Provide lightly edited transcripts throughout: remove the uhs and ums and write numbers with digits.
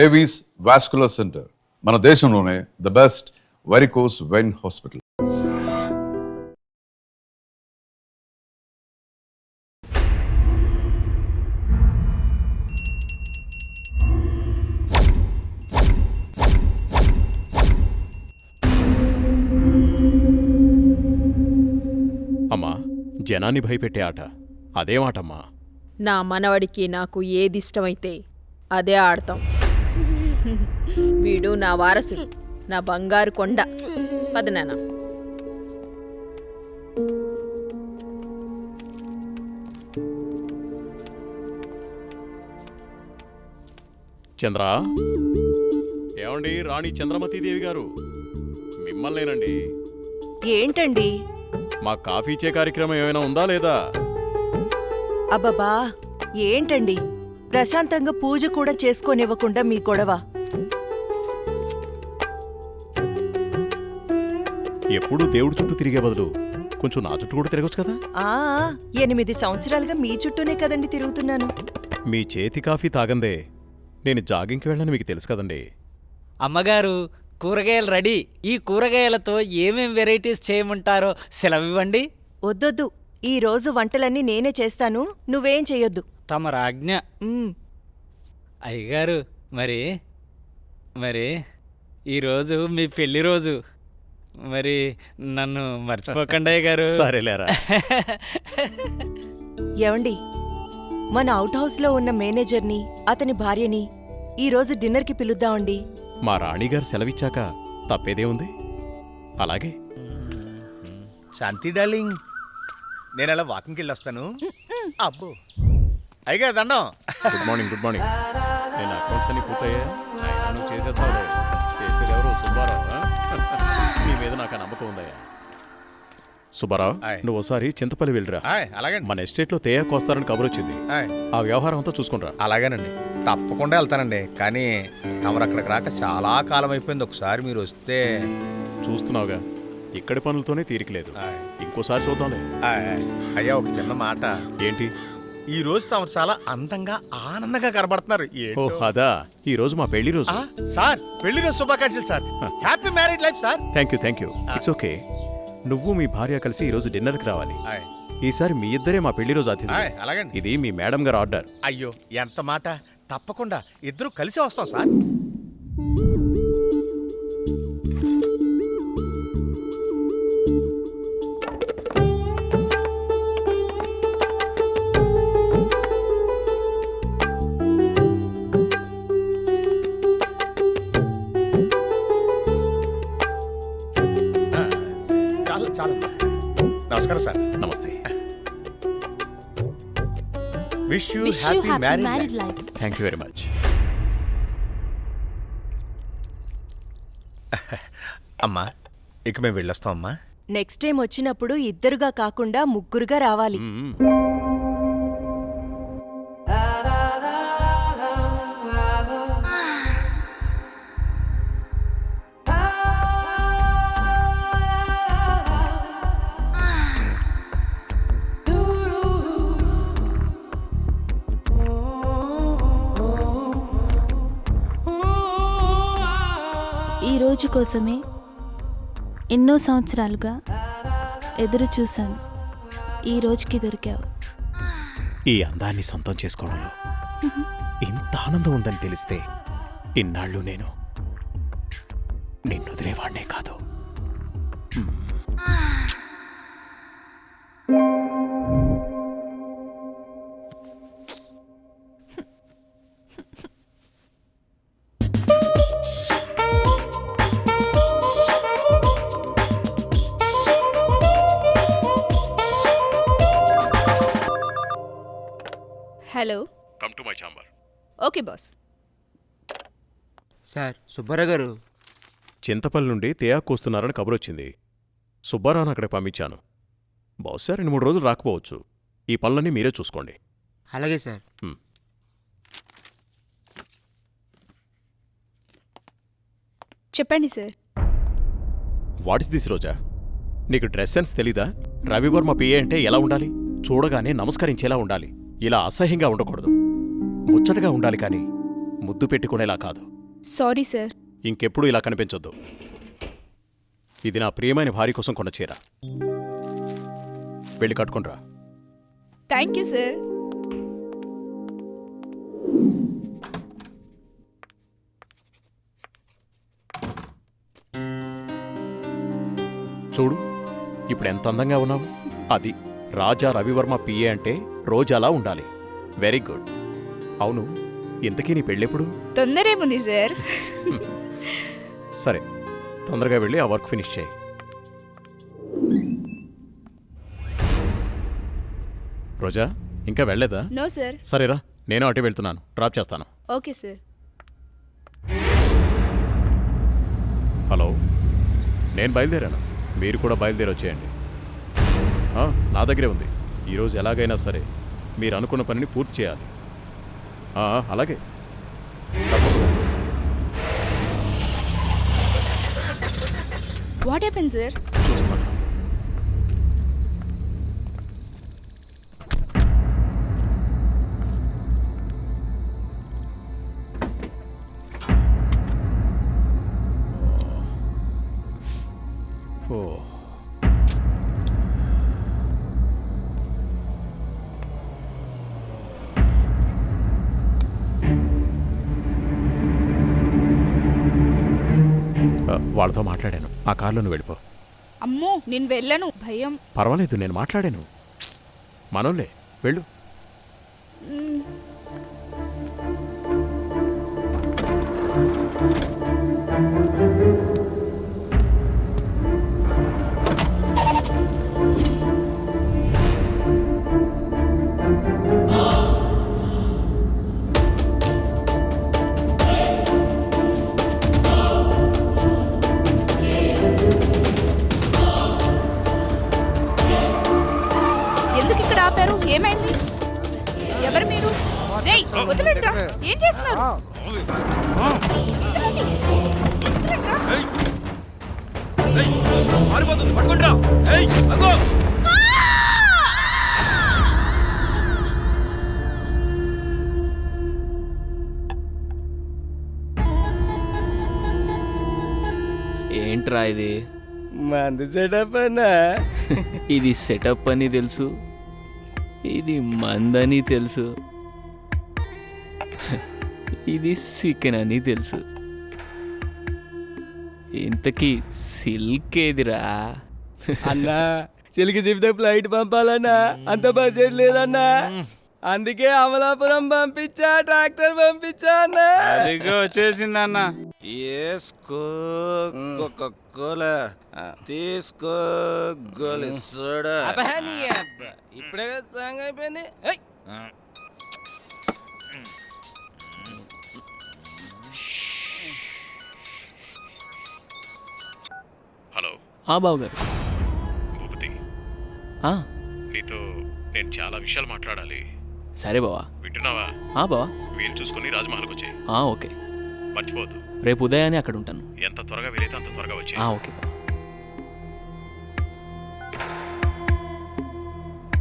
Avis vascular centre, మన దేశంలోనే the best varicose vein hospital. అమ్మా, జనాన్ని భయపెట్టే ఆట అదేమాటమ్మా? నా మనవడికి నాకు ఏదిష్టమైతే అదే ఆడతాం. వీడు నా వారసుడు, నా బంగారు కొండ. పదనాన్న. చంద్ర, ఏమండి రాణి చంద్రమతీదేవి గారు, మిమ్మల్నేనండి. ఏంటండి? మా కాఫీ ఇచ్చే కార్యక్రమం ఏమైనా ఉందా లేదా? అబ్బబ్బా, ఏంటండి ప్రశాంతంగా పూజ కూడా చేసుకోనివ్వకుండా మీ గొడవ? ఎప్పుడూ దేవుడి చుట్టూ తిరిగే బదులు కొంచెం నా చుట్టూ కూడా తిరగచ్చు కదా. 8 సంవత్సరాలుగా మీ చుట్టూనే కదండి తిరుగుతున్నాను. మీ చేతి కాఫీ తాగందే నేను జాగింగ్కి వెళ్ళని మీకు తెలుసు కదండి. అమ్మగారు, కూరగాయలు రెడీ. ఈ కూరగాయలతో ఏమేం వెరైటీస్ చేయమంటారో సెలవివ్వండి. వద్దొద్దు, ఈ రోజు వంటలన్నీ నేనే చేస్తాను, నువ్వేం చెయ్యొద్దు. తమ రాజ్ఞ. అయ్యగారు, మరి ఈరోజు మీ పెళ్లి రోజు. మరి నన్ను మర్చిపోకండి అయ్యగారు. సరేలేరా. ఏవండి, మన అవుట్ హౌస్లో ఉన్న మేనేజర్ని, అతని భార్యని ఈరోజు డిన్నర్కి పిలుద్దామండి. మా రాణిగారు సెలవిచ్చాక తప్పేదే ఉంది. అలాగే. శాంతి డార్లింగ్, నేను అలా వాకింగ్కి వెళ్ళొస్తాను. అబ్బో అయ్యగా దండం. Good morning. Good morning. నేను అకౌంట్స్ అన్ని పూర్తయ్యా? నువ్వు చేసేస్తావులే. చేసేది ఎవరు? సుబ్బారావు. నీ మీద నాకు ఆ నమ్మకం ఉందయ్యా. సుబ్బారావు, నువ్వు ఒకసారి చింతపల్లి వెళ్ళిరా. అలాగే. మన ఎస్టేట్లో తేయాకు వస్తారని కబురు వచ్చింది. ఆ వ్యవహారం అంతా చూసుకుంటా. అలాగేనండి, తప్పకుండా వెళ్తానండి. కానీ తమరు అక్కడికి రాక చాలా కాలం అయిపోయింది. ఒకసారి మీరు వస్తే. చూస్తున్నావుగా, ఇక్కడి పనులతోనే తీరికలేదు. ఇంకోసారి చూద్దాంలే. అయ్యా, ఒక చిన్న మాట. ఏంటి? ఈ రోజు తమరు చాలా అందంగా ఆనందంగా కనబడుతున్నారు. ఓ అదా, ఈ రోజు మా పెళ్లి రోజు. సార్, పెళ్లి రోజు శుభాకాంక్షలు sir. Happy married life sir. Thank you. It's okay. నువ్వు మీ భార్య కలిసి ఈ రోజు డిన్నర్కి రావాలి. ఈసారి మీ ఇద్దరే మా పెళ్లి రోజు అతిథి. అలాగండి. ఇది మీ మేడం గారు ఆర్డర్. అయ్యో, ఎంత మాట. తప్పకుండా ఇద్దరు కలిసి వస్తాం సార్. చాలు. నమస్కారం సార్. నమస్తే. Wish you happy married life. Thank you very much. అమ్మా, ఇక మేము వెళ్ళొస్తాం అమ్మా. నెక్స్ట్ టైం వచ్చినప్పుడు ఇద్దరుగా కాకుండా ముగ్గురుగా రావాలి. ఈ రోజు కోసమే ఎన్నో సంవత్సరాలుగా ఎదురు చూశాను. ఈ రోజుకి దొరికావు. ఈ అందాన్ని సొంతం చేసుకోవడంలో ఇంత ఆనందం ఉందని తెలిస్తే ఇన్నాళ్ళు నేను నిన్ను వదిలేవాడినే కాదు. Hello. Come to my chamber. Okay boss. Sir, Subbarao గారు చింతపల్లి నుండి తేయాకు వస్తున్నారని కబురొచ్చింది. సుబ్బారావును అక్కడికి పంపించాను. బహుశా 2-3 రోజులు రాకపోవచ్చు. ఈ పనులన్నీ మీరే చూసుకోండి. అలాగే సార్. చెప్పండి సార్. వాట్ ఇస్ దిస్ రోజా? నీకు డ్రెస్ సెన్స్ తెలీదా? రవివర్మ పిఏ అంటే ఎలా ఉండాలి? చూడగానే నమస్కరించేలా ఉండాలి. ఇలా అసహ్యంగా ఉండకూడదు. ముచ్చటగా ఉండాలి. కానీ ముద్దు పెట్టుకునేలా కాదు. Sorry sir. ఇంకెప్పుడు ఇలా కనిపించొద్దు. ఇది నా ప్రియమైన భార్య కోసం కొన్న చీర. వెళ్ళి కట్టుకుంట్రా. Thank you sir. చూడు, ఇప్పుడు ఎంత అందంగా ఉన్నావు. అది రాజా రవివర్మ పిఏ అంటే రోజాలా ఉండాలి. Very good. అవును, ఇంతకీ నీ పెళ్ళెప్పుడు? తొందరేముంది సార్. సరే, తొందరగా వెళ్ళి ఆ వర్క్ ఫినిష్ చేయి. రోజా, ఇంకా వెళ్ళలేదా? No sir. సరేరా, నేను అటే వెళ్తున్నాను. డ్రాప్ చేస్తాను. Okay sir. హలో, నేను బయలుదేరాను. మీరు కూడా బయలుదేరి వచ్చేయండి. నా దగ్గరే ఉంది. ఈరోజు ఎలాగైనా సరే మీరు అనుకున్న పనిని పూర్తి చేయాలి. అలాగే, తప్పకుండా. What happen sir? చూస్తాను. ఓ, వాళ్ళతో మాట్లాడాను. ఆ కారులో నువ్వు వెళ్ళిపో. అమ్మో, నేను వెళ్ళను, భయం. పర్వాలేదు, నేను మాట్లాడాను. మనోళ్ళే, వెళ్ళు. ఎందుకు ఇక్కడ ఆపారు? ఏమైంది? ఎవరు మీరు? రేయ్, వదిలేట్రా. ఏం చేస్తున్నారు? ఏంట్రా ఇది? మంది సెటప్ అన్నా. ఇది సెటప్ అని తెలుసు, ఇది మందని తెలుసు, ఇది చికెన్ అని తెలుసు. ఇంతకీ సిల్క్ ఏదిరా? అన్నా, చిలికి చెబితే ఫ్లైట్ పంపాలన్నా, అంత బడ్జెట్ లేదన్నా. అందుకే అమలాపురం పంపించా, ట్రాక్టర్ పంపించా అన్నా. అదిగో వచ్చేసింది అన్న. ఏసుకో కోలా, తీసుకో గోలి సోడా. ఇప్పుడే సాంగ్ అయిపోయింది. హలో. బావగారు. భూపతి, నీతో నేను చాలా విషయాలు మాట్లాడాలి. సరే బావా. వింటున్నావా? బావా. వీలు చూసుకుని రాజమహల్కి వచ్చాయి. ఓకే. మర్చిపోవద్దు. రేపు ఉదయాన్నే అక్కడ ఉంటాను. ఎంత త్వరగా వీలైతే అంత త్వరగా వచ్చాయి. ఓకే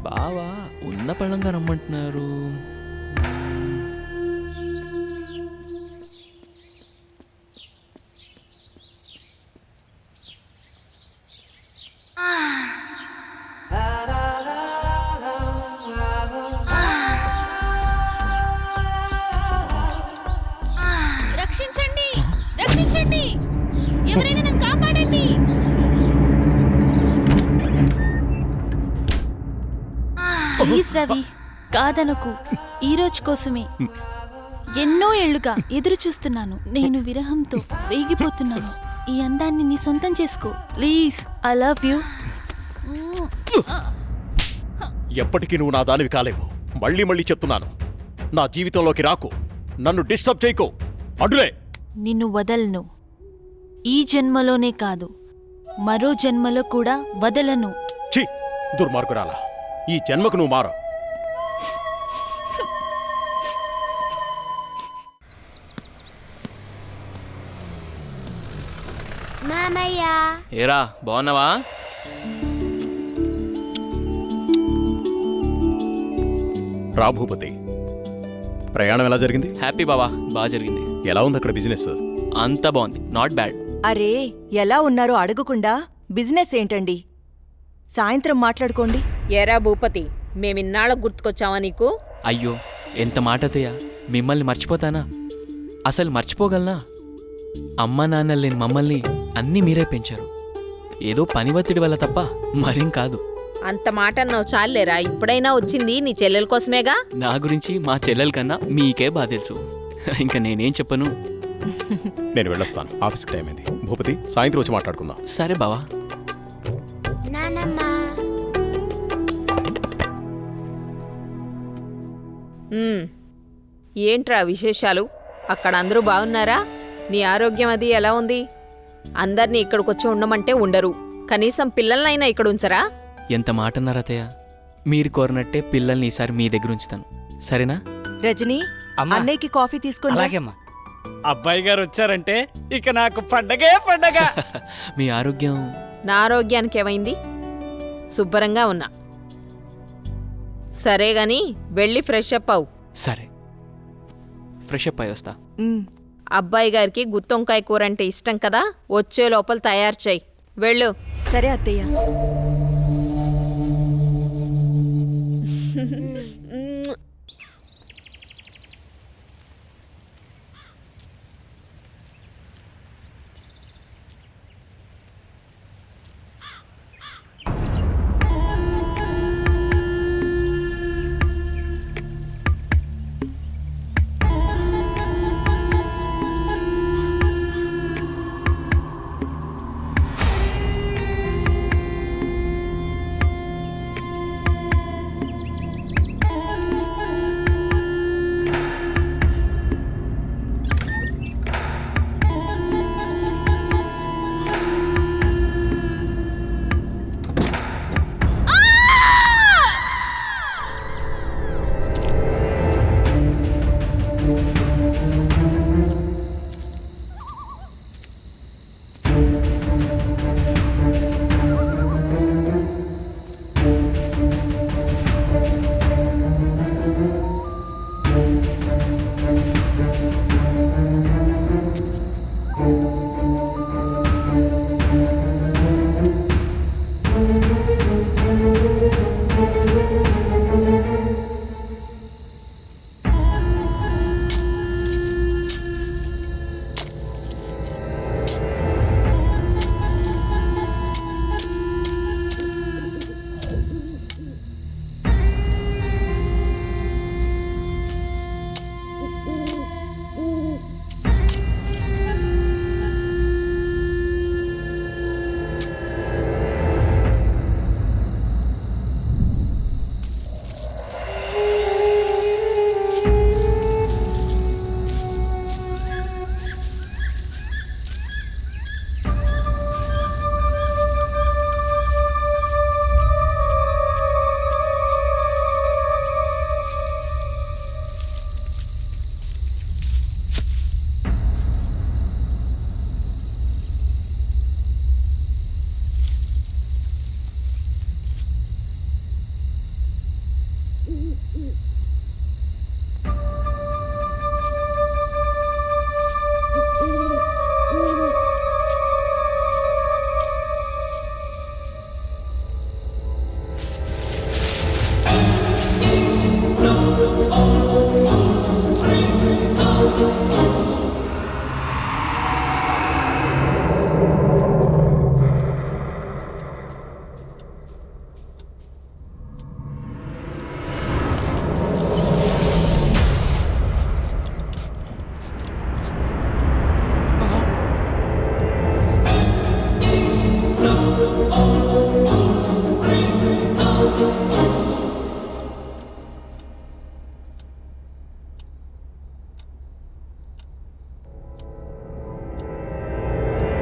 బావా. ఉన్న పళ్ళంగా రమ్మంటున్నారు. రక్షించండి, రక్షించండి, ఎవరైనా నన్ను కాపాడండి. ప్లీజ్ రవి, కాదనకు. ఈ రోజు కోసమే ఎన్నో ఏళ్లుగా ఎదురు చూస్తున్నాను. నేను విరహంతో వేగిపోతున్నాను. ఈ అందాన్ని నీ సొంతం చేసుకో ప్లీజ్. I love you. ఎప్పటికీ నువ్వు నా దానివి కాలేవు. మళ్ళీ మళ్ళీ చెప్తున్నాను, నా జీవితంలోకి రాకు. నన్ను డిస్టర్బ్ చేయకు. అడ్డులే. నిన్ను వదలను. ఈ జన్మలోనే కాదు, మరో జన్మలో కూడా వదలను. ఛీ, దుర్మార్గురాలా. ఈ జన్మకు నువ్వు మారు. ఏరా, బాగున్నావా? రా భూపతి, ప్రయాణం ఎలా జరిగింది? హ్యాపీ బావా, బాగా జరిగింది. ఎలా ఉంది అక్కడ బిజినెస్? అంతా బాగుంది, నాట్ బ్యాడ్. అరే ఎలా ఉన్నారో అడగకుండా బిజినెస్ ఏంటండి? సాయంత్రం మాట్లాడుకోండి. ఏరా భూపతి, మేమిన్నాళ్ళకు గుర్తుకొచ్చావా నీకు? అయ్యో, ఎంత మాట అత్తయ్య, మిమ్మల్ని మర్చిపోతానా? అసలు మర్చిపోగలనా? అమ్మా నాన్న లేని మమ్మల్ని అన్నీ మీరే పెంచారు. ఏదో పని ఒత్తిడి వల్ల తప్ప మరేం కాదు. అంత మాట అన్నావు చాలేరా, ఇప్పుడైనా వచ్చింది నీ చెల్లెల కోసమేగా. నా గురించి మా చెల్లెల కన్నా మీకే బాగా తెలుసు. ఇంకా నేనేం చెప్పను. నేను వెళ్ళొస్తాను, ఆఫీస్కి టైం అయింది. భూపతి, సాయంత్రం వచ్చి మాట్లాడుకుందాం. సరే బావా. ఏంట్రా విశేషాలు? అక్కడ అందరూ బాగున్నారా? నీ ఆరోగ్యం అది ఎలా ఉంది? అందర్నీ ఇక్కడికొచ్చి ఉండమంటే ఉండరు, కనీసం పిల్లలనైనా ఇక్కడ ఉంచరా? ఎంత మాట అన్నారు అత్తయ్య. మీరు కోరినట్టే పిల్లల్ని ఈసారి మీ దగ్గర ఉంచుతాను, సరేనా? రజనీ, అన్నయ్యకి కాఫీ తీసుకొని రా. అలాగేమ్మా. అబ్బాయి గారు వచ్చారంటే ఇక నాకు పండగే పండగ. మీ ఆరోగ్యం? నా ఆరోగ్యానికి ఏమైంది? శుభ్రంగా ఉన్నా. సరే గాని వెళ్ళి ఫ్రెష్ అప్ అవు. సరే, ఫ్రెష్ అప్ అయి వస్తా. అబ్బాయి గారికి గుత్తొంకాయ కూర అంటే ఇష్టం కదా, వచ్చే లోపల తయారు చెయ్యి. వెళ్ళు. సరే అత్తయ్య.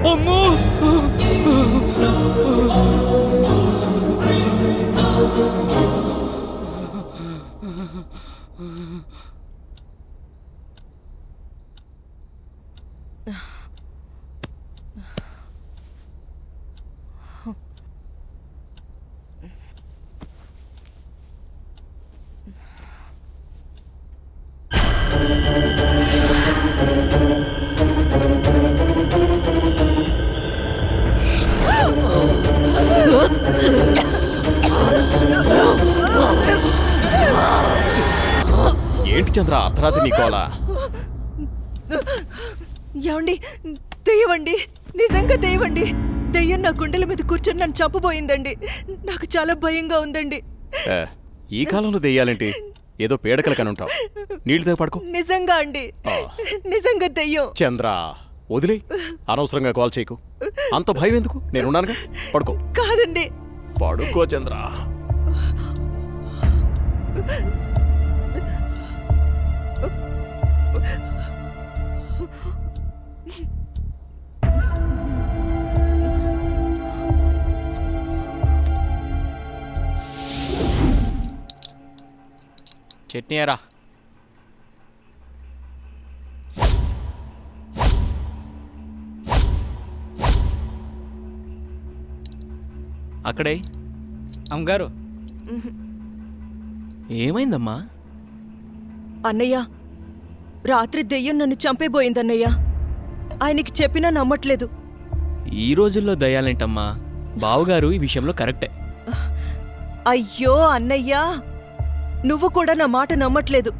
అమ్మో! అర్ధరాత్రి నీ కోలా ఏమండి, దెయ్యమండి, నిజంగా దెయ్యమండి. దెయ్యం నా గుండెల మీద కూర్చొని నన్ను చంపబోయిందండి. నాకు చాలా భయంగా ఉందండి. ఈ కాలంలో దెయ్యాలేంటి? ఏదో పీడకలు కనుంటావు. నీళ్ళు దగ్గర పడుకో. నిజంగా అండి, నిజంగా దెయ్యం. చంద్ర వదిలే, అనవసరంగా కాల్ చేయకు. అంత భయం ఎందుకు? నేనున్నానుగా, పడుకో. కాదండి, పడుకో చంద్ర. చట్నీ ఎరా. అక్కడే. అమ్మగారు, ఏమైందమ్మా? అన్నయ్య, రాత్రి దెయ్యం నన్ను చంపేబోయిందన్నయ్య. ఆయనకి చెప్పినా నమ్మట్లేదు. ఈ రోజుల్లో దయ్యాలేంటమ్మా? బావుగారు ఈ విషయంలో కరెక్టే. అయ్యో అన్నయ్యా, నువ్వు కూడా నా మాట నమ్మట్లేదు.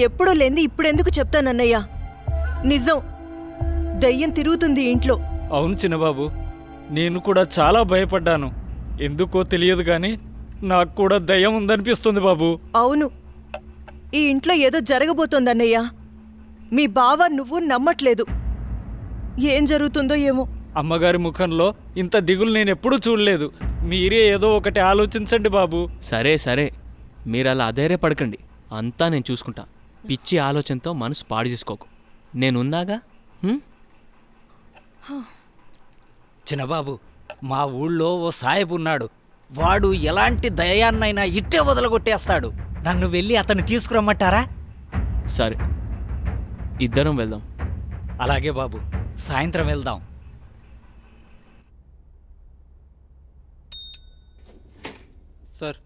ఎప్పుడూ లేంది ఇప్పుడెందుకు చెప్తానన్నయ్య? నిజం, దయ్యం తిరుగుతుంది ఇంట్లో. అవును చిన్నబాబు, నేను కూడా చాలా భయపడ్డాను. ఎందుకో తెలియదు కానీ నాకు కూడా దయ్యం ఉందనిపిస్తుంది బాబు. అవును, ఈ ఇంట్లో ఏదో జరగబోతోందన్నయ్య. మీ బావ నువ్వు నమ్మట్లేదు. ఏం జరుగుతుందో ఏమో. అమ్మగారి ముఖంలో ఇంత దిగులు నేను ఎప్పుడూ చూడలేదు. మీరే ఏదో ఒకటి ఆలోచించండి బాబు. సరే సరే, మీరు అలా అధైర్యపడకండి. అంతా నేను చూసుకుంటా. పిచ్చి ఆలోచనతో మనసు పాడు చేసుకోకు. నేనున్నాగా. చిన్నబాబు, మా ఊళ్ళో ఓ సాహెబ్ ఉన్నాడు. వాడు ఎలాంటి దయాన్నైనా ఇట్టే వదలగొట్టేస్తాడు. నన్ను వెళ్ళి అతన్ని తీసుకురమ్మంటారా? సరే, ఇద్దరం వెళ్దాం. అలాగే బాబు, సాయంత్రం వెళ్దాం. సార్,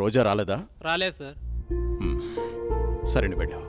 రోజా రాలేదా? రాలేదు సార్. సరే, నువ్వు వెళ్ళావు.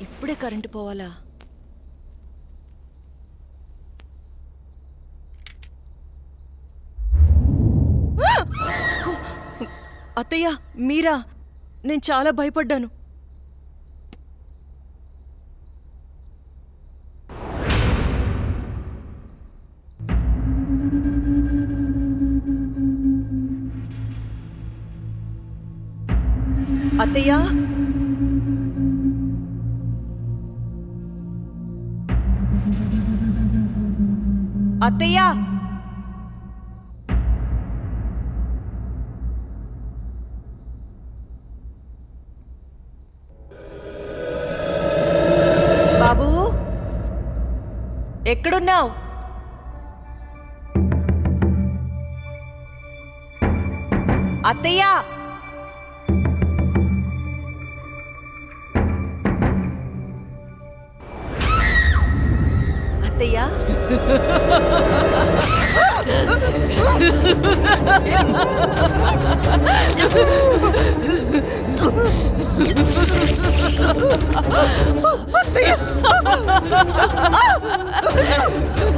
ఇప్పుడే కరెంటు పోవాలా? అత్తయ్య, మీరా? నేను చాలా భయపడ్డాను. అత్తయ్య, అత్తయ్య, బాబూ, ఎక్కడున్నావు? అత్తయ్య, అత్తయ్య,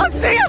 అత్తయ్య,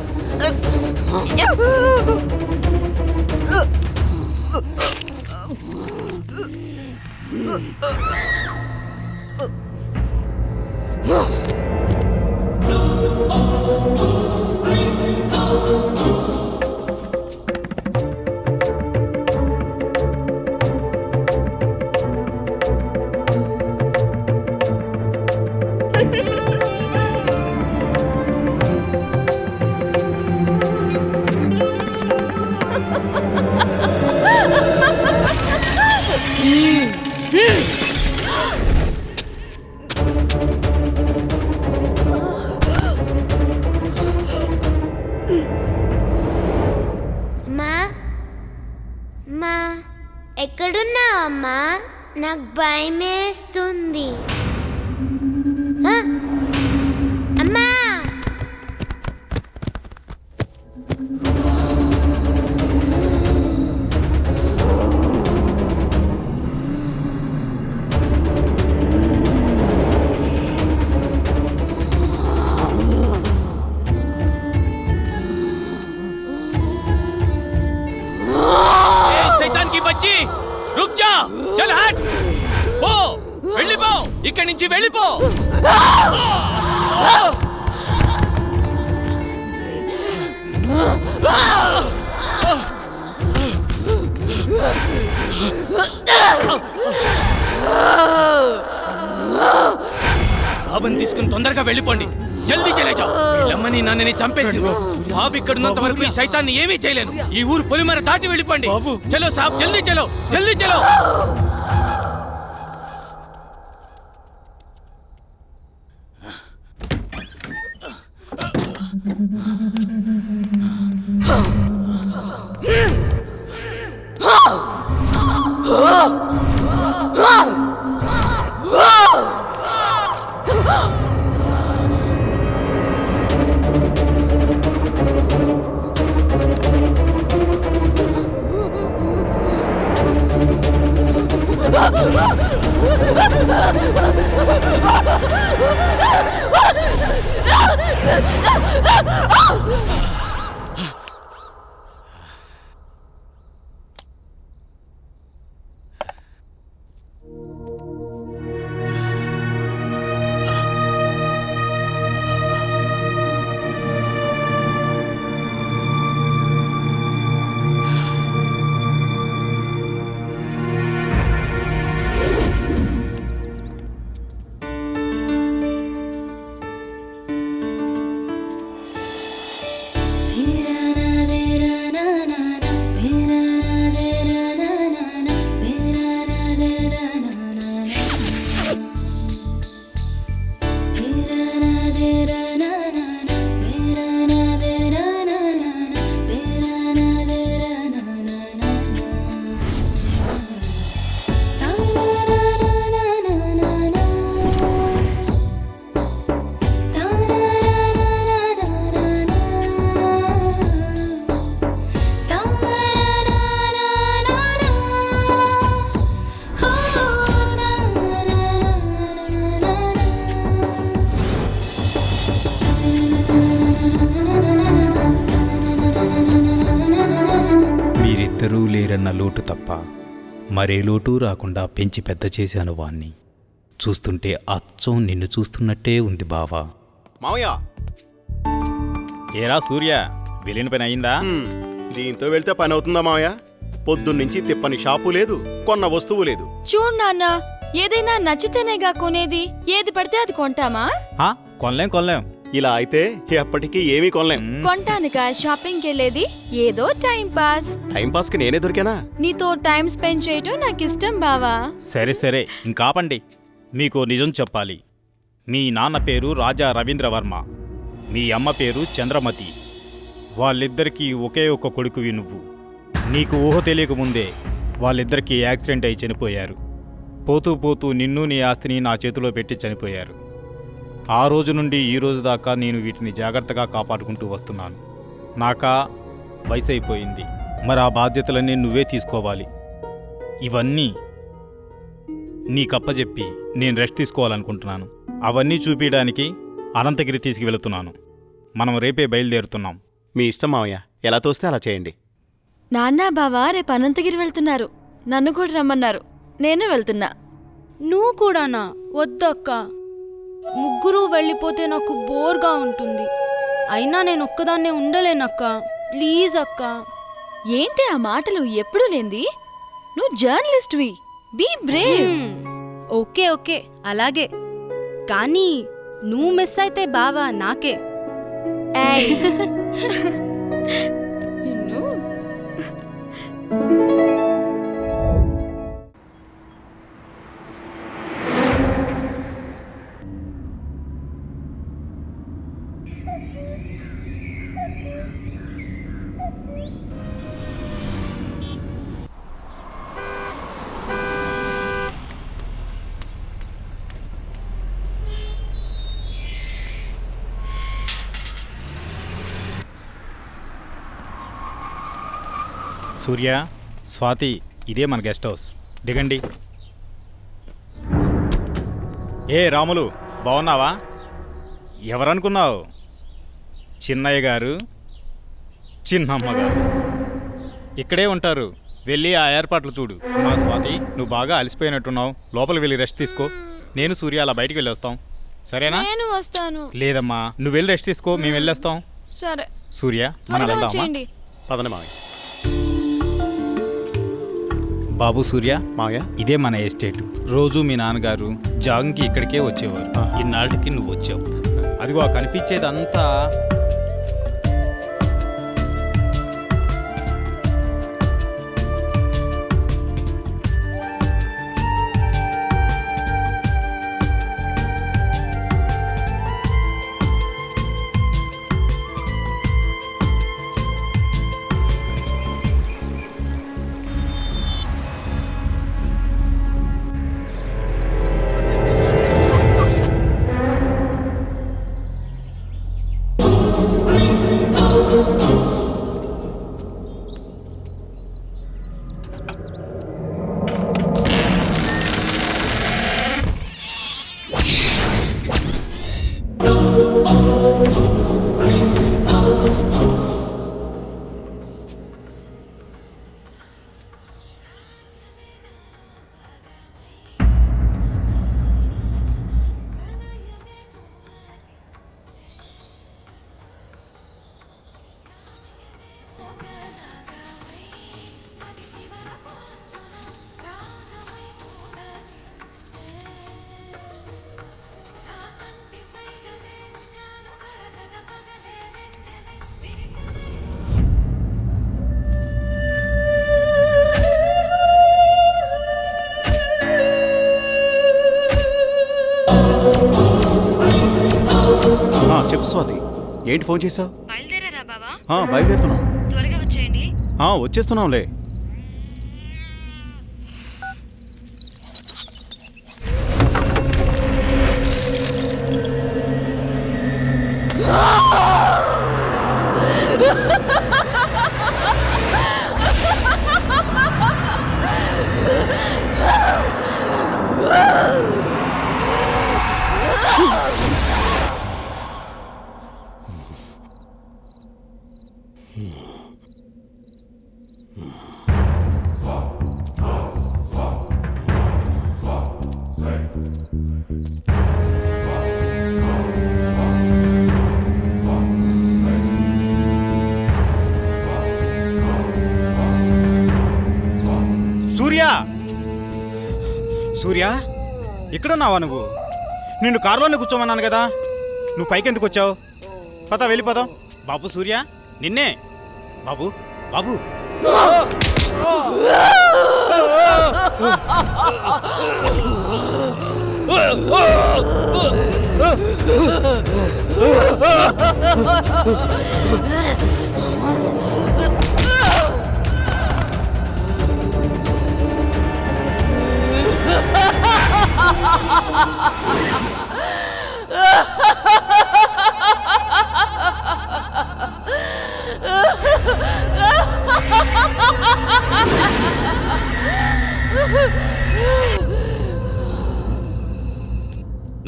నాకు భయమేస్తుంది. అమ్మా శైతాన్ కి బచ్చి రుక్ జా చల్ హట్ పో వెళ్ళిపో ఇక్కడి నుంచి వెళ్ళిపో బాబుని తీసుకుని తొందరగా వెళ్ళిపోండి జల్దీ చలేజా వీళ్ళమ్మని నన్నని చంపేసింది బాబు ఇక్కడున్నంత వరకు ఈ సైతాన్ని ఏమీ చేయలేను ఈ ఊరు పొలిమర దాటి వెళ్ళిపోండి చలో సాబ్ జల్దీ చలో జల్దీ చలో మీరిద్దరూ లేరన్న లోటు తప్ప మరే లోటు రాకుండా పెంచి పెద్ద చేశాను వాణ్ణి. చూస్తుంటే అచ్చం నిన్ను చూస్తున్నట్టే ఉంది బావా. మామయ్య ఏరా సూర్య, వెళ్ళిన పని అయిందా? దీంతో వెళ్తే పని అవుతుందా మామయ్య? పొద్దున్నుంచి తిప్పని షాపు లేదు, కొన్న వస్తువు లేదు. చూడు నాన్న, ఏదైనా నచ్చితేనేగా కొనేది, ఏది పడితే అది కొంటామా? కొనలేం. ఇలా అయితే ఎప్పటికీ ఏమీ కొనలేం. కొంటానుగా షాపింగ్కి వెళ్ళేది, ఏదో టైం పాస్. టైం పాస్ కి నేనే దొరికానా? నీతో టైం స్పెండ్ చేయటం నాకు ఇష్టం బావా. సరే ఇంకాపండి. మీకు నిజం చెప్పాలి. మీ నాన్న పేరు రాజా రవీంద్రవర్మ, మీ అమ్మ పేరు చంద్రమతి. వాళ్ళిద్దరికీ ఒకే ఒక్క కొడుకువి నువ్వు. నీకు ఊహ తెలియకముందే వాళ్ళిద్దరికీ యాక్సిడెంట్ అయి చనిపోయారు. పోతూ నిన్ను నీ ఆస్తిని నా చేతిలో పెట్టి చనిపోయారు. ఆ రోజు నుండి ఈ రోజు దాకా నేను వీటిని జాగ్రత్తగా కాపాడుకుంటూ వస్తున్నాను. నాకా వయసు అయిపోయింది, మరి ఆ బాధ్యతలన్నీ నువ్వే తీసుకోవాలి. ఇవన్నీ నీకప్పచెప్పి నేను రెస్ట్ తీసుకోవాలనుకుంటున్నాను. అవన్నీ చూపించడానికి అనంతగిరి తీసుకువెళుతున్నాను. మనం రేపే బయలుదేరుతున్నాం. మీ ఇష్టం మామయ్య, ఎలా తోస్తే అలా చేయండి. నాన్న బావా రేపు అనంతగిరి వెళ్తున్నారు. నన్ను కూడా రమ్మన్నారు. నేను వెళ్తున్నా. నువ్వు కూడానా? వద్దక్క, ముగ్గురు వెళ్ళిపోతే నాకు బోర్గా ఉంటుంది. అయినా నేను ఒక్కదాన్నే ఉండలేనక్క. ప్లీజ్ అక్క. ఏంటి ఆ మాటలు? ఎప్పుడూ లేంది. నువ్వు జర్నలిస్ట్వి, బీ బ్రేవ్. ఓకే అలాగే, కానీ నువ్వు మిస్ అయితే బావా నాకే. సూర్య, స్వాతి, ఇదే మన గెస్ట్ హౌస్. దిగండి. ఏ రాములు, బాగున్నావా? ఎవరనుకున్నావు? చిన్నయ్య గారు, చిన్నమ్మ గారు ఇక్కడే ఉంటారు. వెళ్ళి ఆ ఏర్పాట్లు చూడు. మా స్వాతి, నువ్వు బాగా అలసిపోయినట్టున్నావు. లోపలికి వెళ్ళి రెస్ట్ తీసుకో. నేను సూర్య అలా బయటికి వెళ్ళి వస్తాం. సరేనా? నేను వస్తాను. లేదమ్మా, నువ్వు వెళ్ళి రెస్ట్ తీసుకో, మేము వెళ్ళొస్తాం. సరే. సూర్య, మనం వెళ్దామా? పదండి మావయ్య. బాబు సూర్య, మావయ్య, ఇదే మన ఎస్టేట్. రోజు మీ నాన్నగారు జాగింగ్కి ఇక్కడికే వచ్చేవారు. ఇన్నాళ్ళకి నువ్వు వచ్చావు. అదిగో ఆ కనిపించేదంతా చెప్పు స్వాతి, ఏంటి ఫోన్ చేసావు? బయలుదేరారా బావా? బయలుదేరుతున్నాం. త్వరగా వచ్చేయండి. వచ్చేస్తున్నాంలే. సూర్య, ఇక్కడున్నావా నువ్వు? నిన్ను కారులోనే కూర్చోమన్నాను కదా, నువ్వు పైకి ఎందుకు వచ్చావు? పద, వెళ్ళిపోదాం. బాబు సూర్య, నిన్నే. బాబు, బాబు.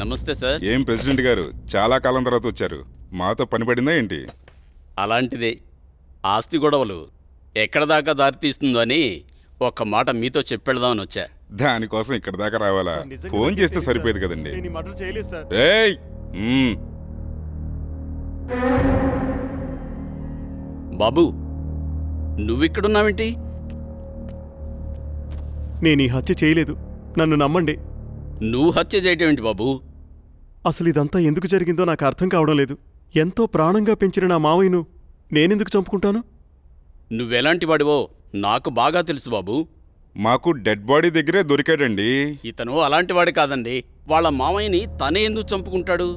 నమస్తే సార్. ఏం ప్రెసిడెంట్ గారు, చాలా కాలం తర్వాత వచ్చారు. మాతో పని పడిందా ఏంటి? అలాంటిదే. ఆస్తి గొడవలు ఎక్కడ దాకా దారితీస్తుందో అని ఒక్క మాట మీతో చెప్పెడదామని వచ్చా. దానికోసం ఇక్కడ దాకా రావాలా? ఫోన్ చేస్తే సరిపోయేది కదండి. సార్. రేయ్, బాబు, నువ్విక్కడున్నావేంటి? నేను ఈ హత్య చేయలేదు, నన్ను నమ్మండి. నువ్వు హత్య చేయటం ఏంటి బాబు? అసలు ఇదంతా ఎందుకు జరిగిందో నాకు అర్థం కావడం లేదు. ఎంతో ప్రాణంగా పెంచిన నా మావయ్యను నేనెందుకు చంపుకుంటాను? నువ్వెలాంటి వాడివో నాకు బాగా తెలుసు బాబు. మాకు డెడ్ బాడీ దగ్గరే దొరికాడండి. ఇతను అలాంటి వాడి కాదండి. వాళ్ళ మామయ్యని తనే ఎందుకు చంపుకుంటాడు?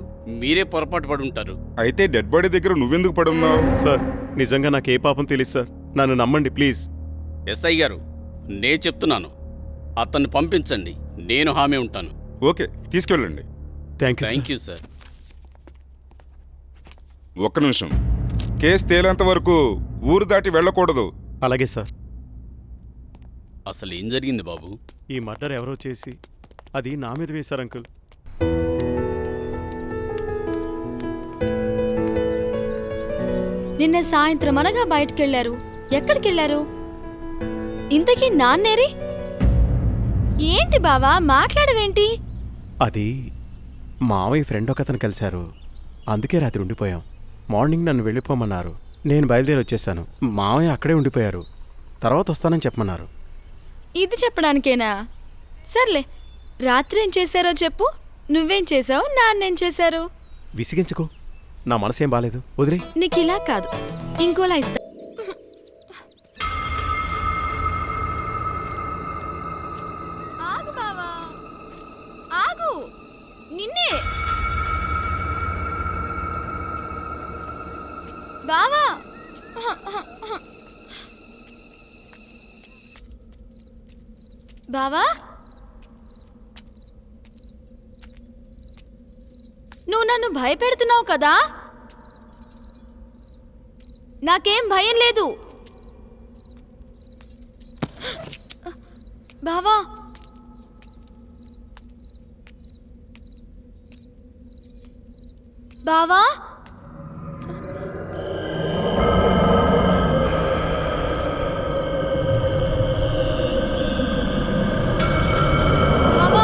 మీరే పొరపాటు పడి ఉంటారు. అయితే డెడ్ బాడీ దగ్గర నువ్వెందుకు పడున్నావు? సార్, నిజంగా నాకే పాపం తెలియదు సార్, నన్ను నమ్మండి ప్లీజ్. ఎస్ఐ గారు, నే చెప్తున్నాను, అతన్ని పంపించండి, నేను హామీ ఉంటాను. ఓకే, తీసుకెళ్ళండి. Thank you sir. ఒక్క నిమిషం, కేసు తేలేంత వరకు ఊరు దాటి వెళ్ళకూడదు. అలాగే సార్. అసలు ఏం జరిగింది బాబు? ఈ మర్డర్ ఎవరో చేసి అది నా మీద వేశారు అంకుల్. నిన్న సాయంత్రం అనగా బయటకెళ్లారు. ఎక్కడికెళ్లారు? ఇంతకీ నాన్నేరి? ఏంటి బావా మాట్లాడవేంటి? అది మావయ్య ఫ్రెండ్ ఒకతను కలిశారు, అందుకే రాత్రి ఉండిపోయాం. మార్నింగ్ నన్ను వెళ్ళిపోమన్నారు, నేను బయలుదేరి వచ్చేసాను. మావయ్య అక్కడే ఉండిపోయారు, తర్వాత వస్తానని చెప్పమన్నారు. ఇది చెప్పడానికేనా? సర్లే, రాత్రి ఏం చేశారో చెప్పు. నువ్వేం చేసావు, నాన్నేం చేశారు? విసిగించుకో, నా మనసేం బాలేదు, వదిలే. నీకు ఇలా కాదు, ఇంకోలా ఇస్తా. ఆగు బావా, ఆగు. నిన్నే బావా. బావా, నువ్వు నన్ను భయపెడుతున్నావు కదా? నాకేం భయం లేదు బావా. బావా, బావా,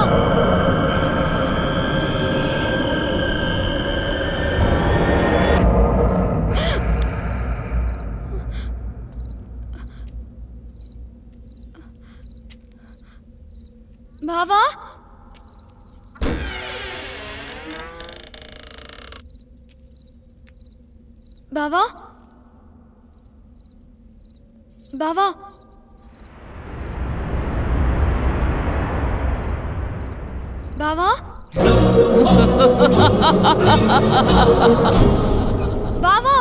బావా, బావా, బావా, బావా, బావా,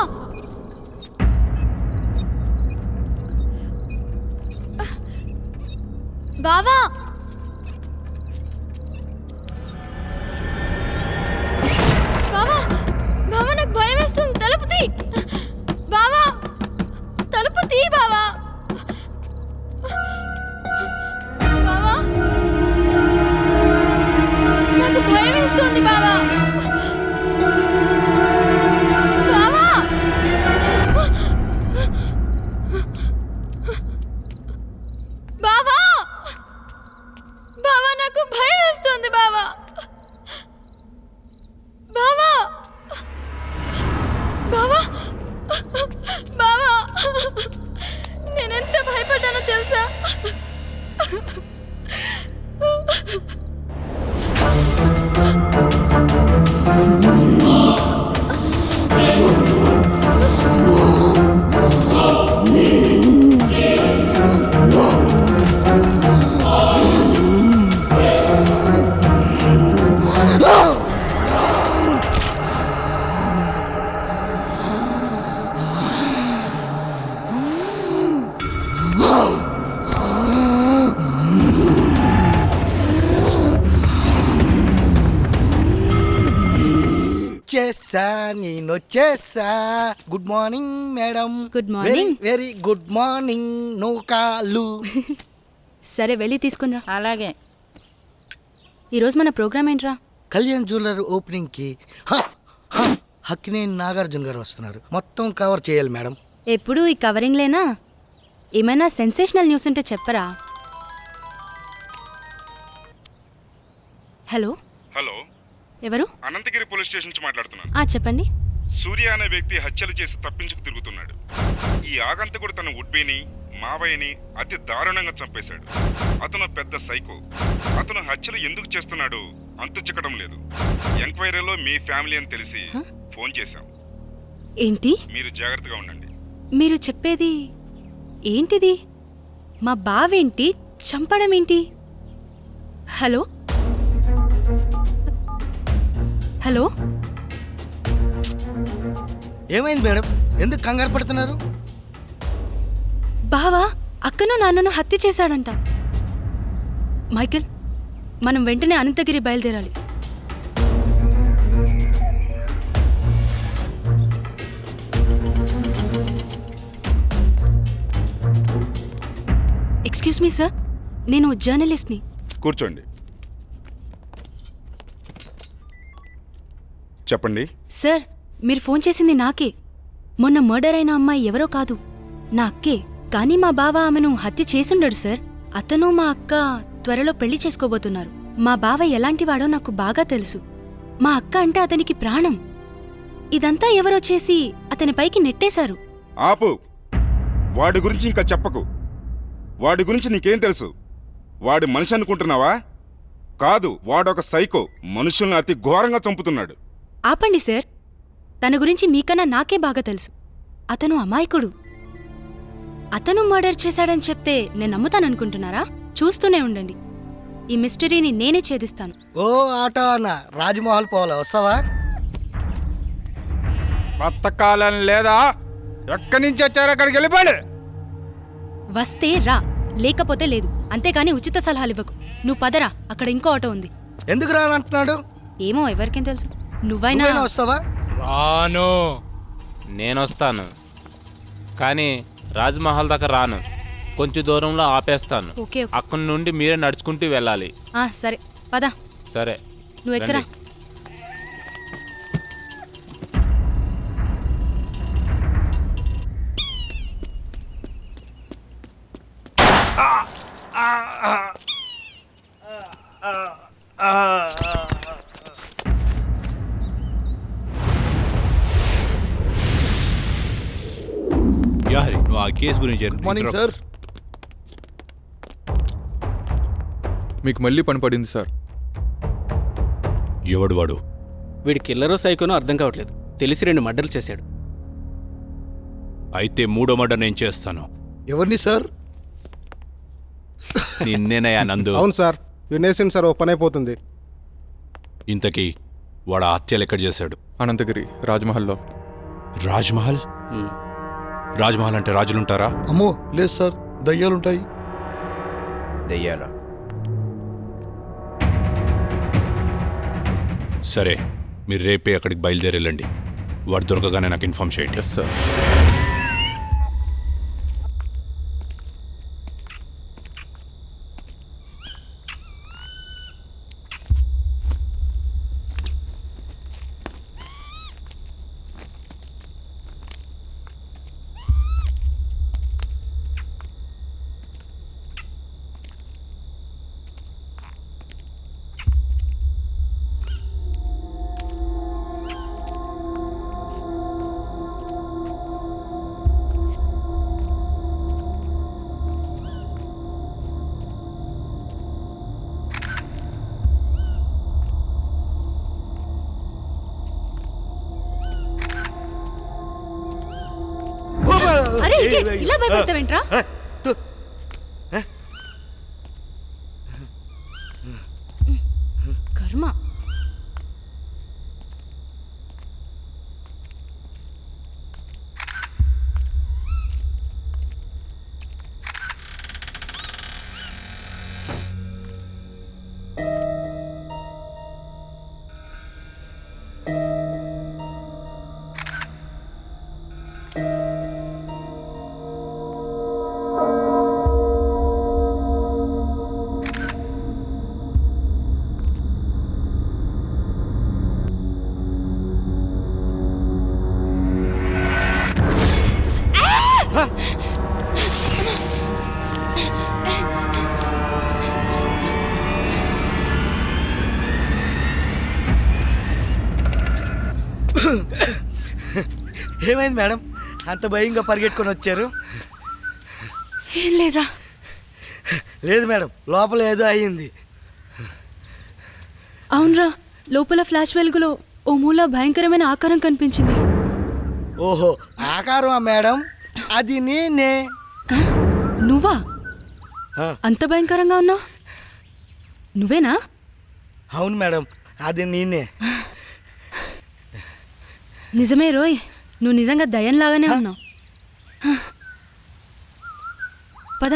బావా, బావా, నాకు భయం వేస్తుంది. తలుపు తీ బావా, తలుపు తీ బావా. బావా, నాకు భయం వేస్తుంది బావా. బావా, బావా, బావా, నాకు భయం వేస్తుంది బావా. బావా, బావా, బావా, నేనెంత భయపడ్డానో తెలుసా? చేసా, నేను వచ్చేసా. Good morning madam. Good very very good morning. No call. సరే, వెళ్ళి తీసుకునిరా. అలాగే. ఈరోజు మన ప్రోగ్రామ్ ఏంట్రా? కళ్యాణ్ జ్యువెలర్ ఓపెనింగ్ కి హక్కినేని నాగార్జున గారు వస్తున్నారు. మొత్తం కవర్ చేయాలి మేడం. ఎప్పుడు ఈ కవరింగ్ లేనా? ఏమైనా సెన్సేషనల్ న్యూస్ ఉంటే చెప్పరా? హలో, హలో, ఎవరు? అనంతగిరి పోలీస్ స్టేషన్ నుంచి మాట్లాడుతున్నాను. చెప్పండి. సూర్య అనే వ్యక్తి హత్యలు చేసి తప్పించుకు తిరుగుతున్నాడు. ఈ ఆగంతకుడు తన ఉడ్బీని మావయ్యని అతి దారుణంగా చంపేశాడు. అతను పెద్ద సైకో. అతను హత్యలు ఎందుకు చేస్తున్నాడో అంతు చిక్కడం లేదు. ఎంక్వైరీలో మీ ఫ్యామిలీ అని తెలిసి ఫోన్ చేశాం. ఏంటి? మీరు జాగ్రత్తగా ఉండండి. మీరు చెప్పేది ఏంటిది? మా బావేంటి చంపడం ఏంటి? హలో, హలో, ఏమైంది మేడం? ఎందుకు కంగారు పడుతున్నారు? బావా అక్కను నాన్నను హత్య చేశాడంట. మైకేల్, మనం వెంటనే అనంతగిరి బయలుదేరాలి. ఎక్స్క్యూజ్ మీ సార్, నేను జర్నలిస్ట్ని. కూర్చోండి. చెప్పండి. సార్, మీరు ఫోన్ చేసింది నాకే. మొన్న మర్డర్ అయిన అమ్మాయి ఎవరో కాదు, నా అక్కే. కానీ మా బావ ఆమెను హత్య చేసుండడు సార్. అతను మా అక్క త్వరలో పెళ్లి చేసుకోబోతున్నారు. మా బావ ఎలాంటివాడో నాకు బాగా తెలుసు. మా అక్క అంటే అతనికి ప్రాణం. ఇదంతా ఎవరో చేసి అతని పైకి నెట్టేశారు. ఆపు. వాడి గురించి ఇంకా చెప్పకు. వాడి గురించి నీకేం తెలుసు? వాడి మనిషి అనుకుంటున్నావా? కాదు, వాడొక సైకో. మనుషుల్ని అతి ఘోరంగా చంపుతున్నాడు. ఆపండి సార్, తన గురించి మీకన్నా నాకే బాగా తెలుసు. అతను అమాయకుడు. అతను మర్డర్ చేశాడని చెప్తే నేను నమ్ముతాననుకుంటున్నారా? చూస్తూనే ఉండండి, ఈ మిస్టరీని నేనే ఛేదిస్తాను. ఓ ఆటో అన్న, రాజ్మహల్ పోవాలా, వస్తావా? బతకాలని లేదా? ఎక్కడి నుంచి వచ్చారో అక్కడికి వెళ్ళిపోండి. వస్తే రా, లేకపోతే లేదు. అంతేకాని ఉచిత సలహాలు ఇవ్వకు. నువ్వు పదరా, అక్కడ ఇంకో ఆటో ఉంది. ఎందుకు రానంటున్నాడు? ఏమో, ఎవరికేం తెలుసు. నువ్వైనా వస్తావా? రాను. నేనొస్తాను, కానీ రాజ్మహల్ దాకా రాను. కొంచెం దూరంలో ఆపేస్తాను. ఓకే. అక్కడి నుండి మీరే నడుచుకుంటూ వెళ్ళాలి. సరే, పద. సరే, నువ్వు ఎక్కరా. యాహరి, నువ్వు ఆ కేసు గురించి మార్నింగ్ సార్. మీకు మళ్ళీ పని పడింది సార్. ఎవడు వాడు? వీడి కిల్లరో సైకోనో అర్థం కావట్లేదు. తెలిసి 2 మర్డర్లు చేశాడు. అయితే 3వ మర్డర్ నేను చేస్తాను. ఎవరిని సార్? నిన్నేనయ్యా నందు. అవును సార్, వినేసింది సార్. ఓ పని అయిపోతుంది. ఇంతకీ వాడు హత్యలు ఎక్కడ చేశాడు? అనంతగిరి రాజ్మహల్లో. రాజ్మహల్? రాజ్మహల్ అంటే రాజులుంటారా? అమ్మో లేదు సార్, దయ్యాలుంటాయి. దయ్యాలా? సరే, మీరు రేపే అక్కడికి బయలుదేరి వెళ్ళండి. వాడు దొరకగానే నాకు ఇన్ఫార్మ్ చేయండి. సార్. అరే, ఇలా భయపడతావేంట్రా? కర్మ. ఏమైంది మేడం, అంత భయంగా పరిగెట్టుకొని వచ్చారు? ఏం లేదా? లేదు మేడం, లోపల ఏదో అయ్యింది. అవునరా, లోపల ఫ్లాష్ వెలుగులో ఓ మూల భయంకరమైన ఆకారం కనిపించింది. ఓహో, ఆకారమా మేడం? అది నేనే. నువ్వా? అంత భయంకరంగా ఉన్నావు? నువ్వేనా? అవును మేడం, అది నేనే. నిజమే రోయ్, నువ్వు నిజంగా దయ్యంలాగానే ఉన్నావు. పద.